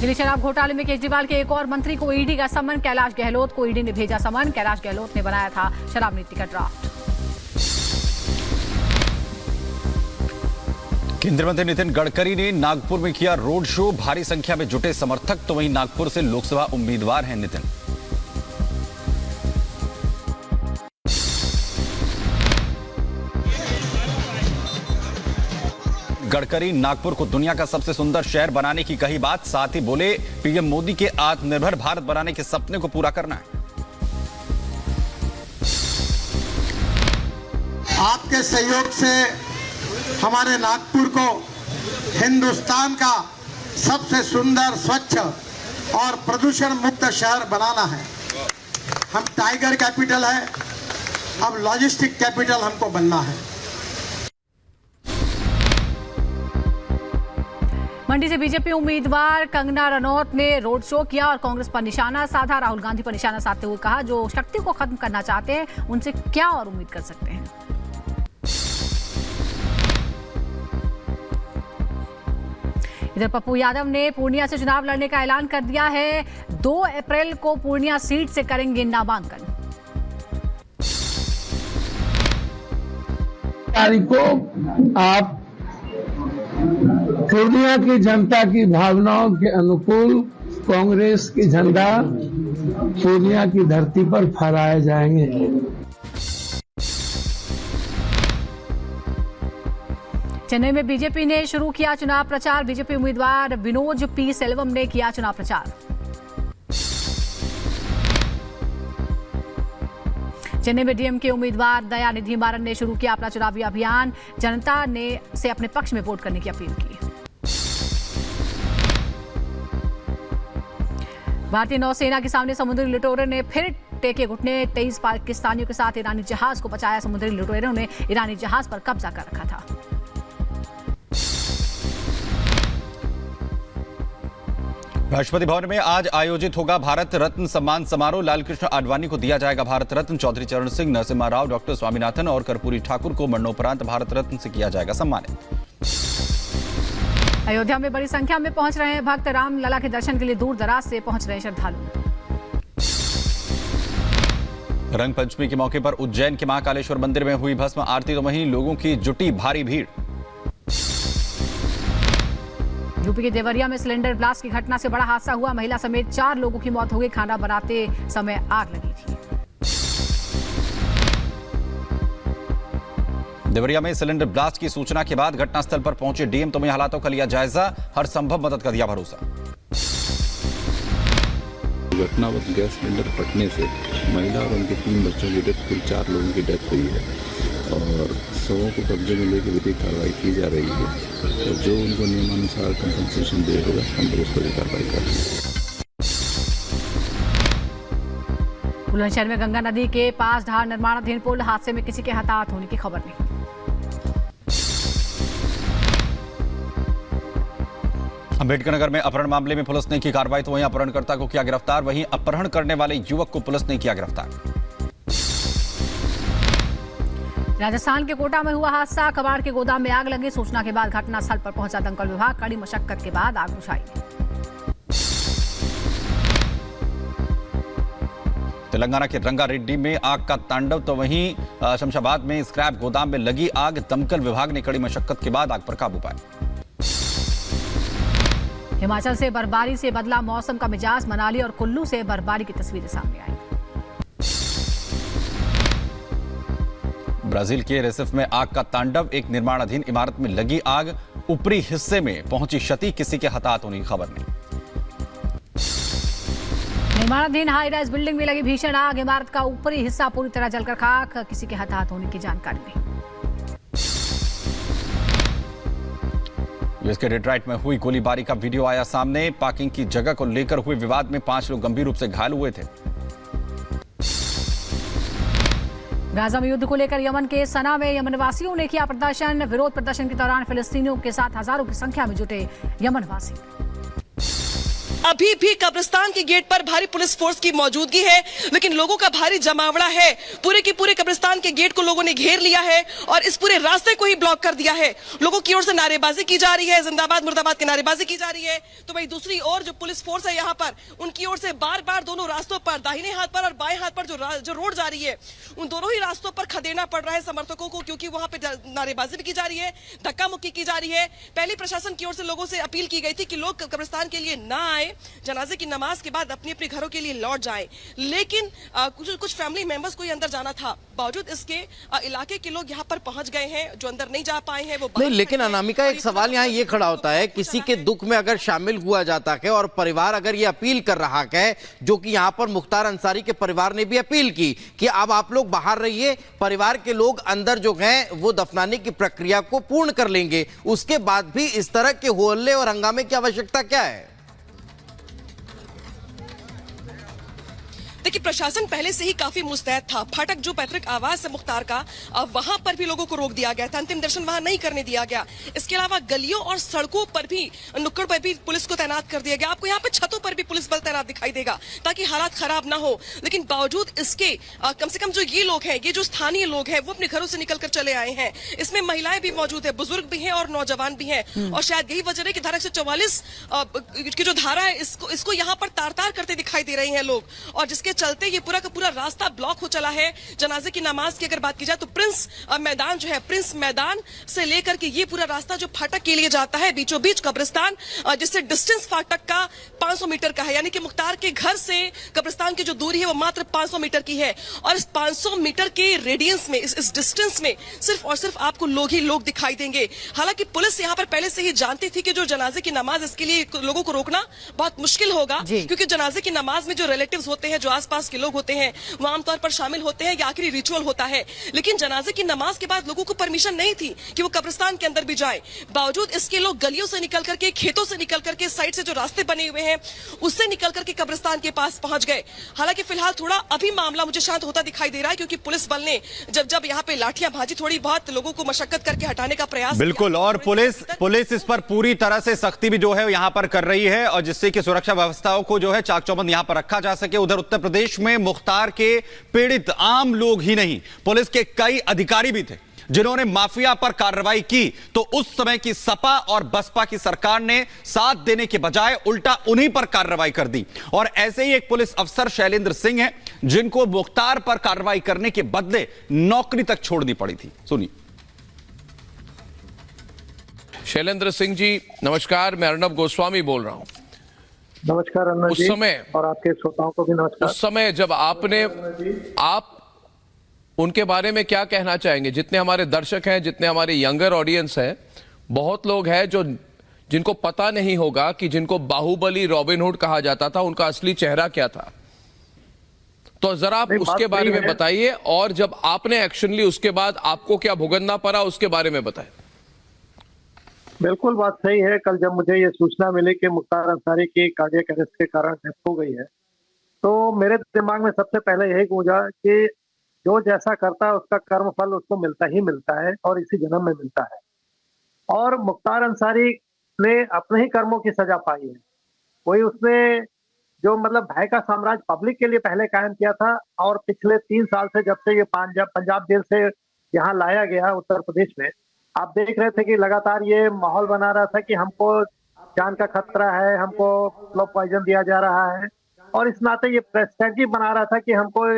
दिल्ली शराब घोटाले में केजरीवाल के एक और मंत्री को ईडी का समन। कैलाश गहलोत को ईडी ने भेजा समन। कैलाश गहलोत ने बनाया था शराब नीति का ड्राफ्ट। केंद्रीय मंत्री नितिन गडकरी ने नागपुर में किया रोड शो। भारी संख्या में जुटे समर्थक। तो वहीं नागपुर से लोकसभा उम्मीदवार हैं नितिन। गडकरी नागपुर को दुनिया का सबसे सुंदर शहर बनाने की कही बात। साथ ही बोले पीएम मोदी के आत्मनिर्भर भारत बनाने के सपने को पूरा करना है। आपके सहयोग से हमारे नागपुर को हिंदुस्तान का सबसे सुंदर, स्वच्छ और प्रदूषण मुक्त शहर बनाना है। हम टाइगर कैपिटल है, अब लॉजिस्टिक कैपिटल हमको बनना है। मंडी से बीजेपी उम्मीदवार कंगना रनौत ने रोड शो किया और कांग्रेस पर निशाना साधा। राहुल गांधी पर निशाना साधते हुए कहा, जो शक्ति को खत्म करना चाहते हैं उनसे क्या और उम्मीद कर सकते हैं। इधर पप्पू यादव ने पूर्णिया से चुनाव लड़ने का ऐलान कर दिया है। 2 अप्रैल को पूर्णिया सीट से करेंगे नामांकन। तारीख को आप पूर्णिया की जनता की भावनाओं के अनुकूल कांग्रेस की झंडा पूर्णिया की धरती पर फहराए जाएंगे। चेन्नई में बीजेपी ने शुरू किया चुनाव प्रचार। बीजेपी उम्मीदवार विनोज पी सेल्वम ने किया चुनाव प्रचार। चेन्नई में डीएमके उम्मीदवार दयानिधि मारन ने शुरू किया अपना चुनावी अभियान। जनता ने से अपने पक्ष में वोट करने की अपील की। भारतीय नौसेना के सामने समुद्री लुटेरों ने फिर टेके घुटने। 23 पाकिस्तानियों के साथ ईरानी जहाज को बचाया। समुद्री लुटेरों ने ईरानी जहाज पर कब्जा कर रखा था। राष्ट्रपति भवन में आज आयोजित होगा भारत रत्न सम्मान समारोह। लालकृष्ण आडवाणी को दिया जाएगा भारत रत्न। चौधरी चरण सिंह, नरसिम्हा राव, डॉक्टर स्वामीनाथन और कर्पूरी ठाकुर को मरणोपरांत भारत रत्न से किया जाएगा सम्मानित। अयोध्या में बड़ी संख्या में पहुंच रहे हैं भक्त। राम लला के दर्शन के लिए दूर दराज से पहुंच रहे हैं श्रद्धालु। रंग पंचमी के मौके पर उज्जैन के महाकालेश्वर मंदिर में हुई भस्म आरती। तो वहीं लोगों की जुटी भारी भीड़। यूपी के देवरिया में सिलेंडर ब्लास्ट की घटना से बड़ा हादसा हुआ। महिला समेत 4 लोगों की मौत हो गई। खाना बनाते समय आग लगी थी। देवरिया में सिलेंडर ब्लास्ट की सूचना के बाद घटनास्थल पर पहुंचे डीएम। तो वहीं हालातों का लिया जायजा। हर संभव मदद का दिया भरोसा। घटनावश गैस सिलेंडर फटने से महिला और उनके 3 बच्चों की डेथ, कुल 4 लोगों की डेथ हुई है और शवों को कब्जे में लेकर विधिक कार्रवाई की जा रही है। तो जो उनको नियमानुसार कंपनसेशन दे होगा हम लोग उस पर कार्रवाई कर रहे हैं। बुलंदशहर में गंगा नदी के पास ढाह निर्माणाधीन पुल हादसे में किसी के हताहत होने की खबर नहीं। अंबेडकर नगर में अपहरण मामले में पुलिस ने की कार्रवाई। तो वहीं अपहरणकर्ता को किया गिरफ्तार। वहीं अपहरण करने वाले युवक को पुलिस ने किया गिरफ्तार। राजस्थान के कोटा में हुआ हादसा। कबाड़ के गोदाम में आग लगी। सूचना के बाद घटनास्थल पर पहुंचा दमकल विभाग। कड़ी मशक्कत के बाद आग बुझाई। तेलंगाना के रंगारेड्डी में आग का तांडव। तो वहीं शमशाबाद में स्क्रैप गोदाम में लगी आग। दमकल विभाग ने कड़ी मशक्कत के बाद आग पर काबू पाया। हिमाचल से बर्फबारी से बदला मौसम का मिजाज। मनाली और कुल्लू से बर्फबारी की तस्वीरें सामने आई। ब्राजील के रेसिफ में आग का तांडव। एक निर्माणाधीन इमारत में लगी आग। ऊपरी हिस्से में पहुंची क्षति। किसी के हताहत होने की खबर नहीं। निर्माणाधीन हाई राइज बिल्डिंग में लगी भीषण आग। इमारत का ऊपरी हिस्सा पूरी तरह जलकर खाक। किसी के हताहत होने की जानकारी नहीं। यूएस के डेट्रॉइट में हुई गोलीबारी का वीडियो आया सामने। पार्किंग की जगह को लेकर हुए विवाद में 5 लोग गंभीर रूप से घायल हुए थे। गाजा में युद्ध को लेकर यमन के सना में यमनवासियों ने किया प्रदर्शन। विरोध प्रदर्शन के दौरान फिलिस्तीनियों के साथ हजारों की संख्या में जुटे यमनवासी। अभी भी कब्रिस्तान के गेट पर भारी पुलिस फोर्स की मौजूदगी है, लेकिन लोगों का भारी जमावड़ा है। पूरे के पूरे कब्रिस्तान के गेट को लोगों ने घेर लिया है और इस पूरे रास्ते को ही ब्लॉक कर दिया है। लोगों की ओर से नारेबाजी की जा रही है, जिंदाबाद मुर्दाबाद की नारेबाजी की जा रही है। तो वही दूसरी ओर जो पुलिस फोर्स है यहाँ पर, उनकी ओर से बार बार दोनों रास्तों पर, दाहिने हाथ पर और बाएं हाथ पर जो रोड जा रही है, उन दोनों ही रास्तों पर खदेड़ना पड़ रहा है समर्थकों को, क्योंकि वहां पे नारेबाजी भी की जा रही है, धक्का मुक्की की जा रही है। पहले प्रशासन की ओर से लोगों से अपील की गई थी कि लोग कब्रिस्तान के लिए ना आए, जनाजे की नमाज के बाद अपने अपने घरों के लिए लौट जाएं। लेकिन कुछ फैमिली मेंबर्स को ही अंदर जाना था, बावजूद इसके इलाके के लोग यहाँ पर पहुंच गए हैं। जो अंदर नहीं जा पाए हैं वो नहीं, लेकिन अनामिका एक सवाल यहाँ ये खड़ा होता है, किसी के दुख में अगर शामिल हुआ जाता है और परिवार अगर ये अपील कर रहा है, जो कि यहाँ पर मुख्तार अंसारी के परिवार ने भी अपील की कि अब आप लोग बाहर रहिए, परिवार के लोग अंदर जो हैं वो दफनाने की प्रक्रिया को पूर्ण कर लेंगे, उसके बाद भी इस तरह के हो हल्ले और हंगामे की आवश्यकता क्या है? देखिए, प्रशासन पहले से ही काफी मुस्तैद था। फाटक जो पैतृक आवास है मुख्तार का, वहां पर भी लोगों को रोक दिया गया था, अंतिम दर्शन वहां नहीं करने दिया गया। इसके अलावा गलियों और सड़कों पर भी, नुक्कड़ पर भी पुलिस को तैनात कर दिया गया। आपको यहाँ पे छतों पर भी पुलिस बल तैनात दिखाई देगा ताकि हालात खराब ना हो। लेकिन बावजूद इसके कम से कम जो ये लोग हैं, ये जो स्थानीय लोग हैं, वो अपने घरों से निकल कर चले आए हैं। इसमें महिलाएं भी मौजूद है, बुजुर्ग भी हैं और नौजवान भी हैं। और शायद यही वजह है कि धारा 144 की जो धारा है, इसको यहाँ पर तार तार करते दिखाई दे रहे हैं लोग, और जिसके चलते ये पूरा का पूरा रास्ता ब्लॉक हो चला है। जनाजे की नमाज की अगर बात की जाए तो प्रिंस मैदान जो है, प्रिंस मैदान से लेकर के ये पूरा रास्ता जो फाटक के लिए जाता है, बीचों बीच कब्रिस्तान, जिससे डिस्टेंस फाटक का 500 मीटर का है। यानी कि मुख्तार के घर से कब्रिस्तान की जो दूरी है वो मात्र 500 मीटर की है। और इस 500 मीटर के रेडियंस में, इस डिस्टेंस में सिर्फ और सिर्फ आपको लोग ही लोग दिखाई देंगे। हालांकि पुलिस यहाँ पर पहले से ही जानती थी कि जो जनाजे की नमाज, इसके लिए लोगों को रोकना बहुत मुश्किल होगा, क्योंकि जनाजे की नमाज में जो रिलेटिव्स होते हैं, जो आसपास के लोग होते हैं, वो आमतौर पर शामिल होते हैं, ये आखिरी रिचुअल होता है। लेकिन जनाजे की नमाज के बाद लोगों को परमिशन नहीं थी कि वो कब्रिस्तान के अंदर भी जाए। बावजूद इसके लोग गलियों से निकल करके, खेतों से निकल करके, साइड से जो रास्ते बने हुए हैं उससे निकल करके कब्रिस्तान के पास पहुंच गए। हालांकि फिलहाल थोड़ा अभी मामला मुझे शांत होता दिखाई दे रहा है, क्योंकि पुलिस बल ने जब यहाँ पे लाठियां भाजी, थोड़ी बहुत लोगों को मशक्कत करके हटाने का प्रयास बिल्कुल, और पुलिस इस पर पूरी तरह से सख्ती भी जो है यहाँ पर कर रही है, और जिससे कि सुरक्षा व्यवस्थाओं को जो है चाक चौबंद यहाँ पर रखा जा सके। उधर उत्तर प्रदेश में मुख्तार के पीड़ित आम लोग ही नहीं, पुलिस के कई अधिकारी भी थे जिन्होंने माफिया पर कार्रवाई की, तो उस समय की सपा और बसपा की सरकार ने साथ देने के बजाय उल्टा उन्हीं पर कार्रवाई कर दी। और ऐसे ही एक पुलिस अफसर शैलेंद्र सिंह हैं, जिनको मुख्तार पर कार्रवाई करने के बदले नौकरी तक छोड़नी पड़ी थी। सुनिए। शैलेंद्र सिंह जी नमस्कार, मैं अर्नब गोस्वामी बोल रहा हूं। नमस्कार अन्ना उस जी, समय और आपके श्रोताओं को भी नमस्कार। उस समय जब आप उनके बारे में क्या कहना चाहेंगे? जितने हमारे दर्शक हैं, जितने हमारे यंगर ऑडियंस हैं, बहुत लोग हैं जिनको पता नहीं होगा कि जिनको बाहुबली, रॉबिनहुड कहा जाता था, उनका असली चेहरा क्या था। तो जरा आप उसके बारे में बताइए, और जब आपने एक्शन ली उसके बाद आपको क्या भुगतना पड़ा, उसके बारे में बताएं। बिल्कुल बात सही है। कल जब मुझे ये सूचना मिली कि मुख्तार अंसारी की कार्डियक अरेस्ट के कारण डेथ हो गई है, तो मेरे दिमाग में सबसे पहले यही गूंजा कि जो जैसा करता है उसका कर्म फल उसको मिलता ही मिलता है, और इसी जन्म में मिलता है। और मुख्तार अंसारी ने अपने ही कर्मों की सजा पाई है। कोई उसने जो मतलब भय का साम्राज्य पब्लिक के लिए पहले कायम किया था, और पिछले 3 साल से जब से ये पंजाब जेल से यहाँ लाया गया उत्तर प्रदेश में, आप देख रहे थे कि लगातार ये माहौल बना रहा था कि हमको जान का खतरा है, हमको स्लो पॉइजन दिया जा रहा है, और इस नाते ये स्ट्रेटजी बना रहा था कि हमको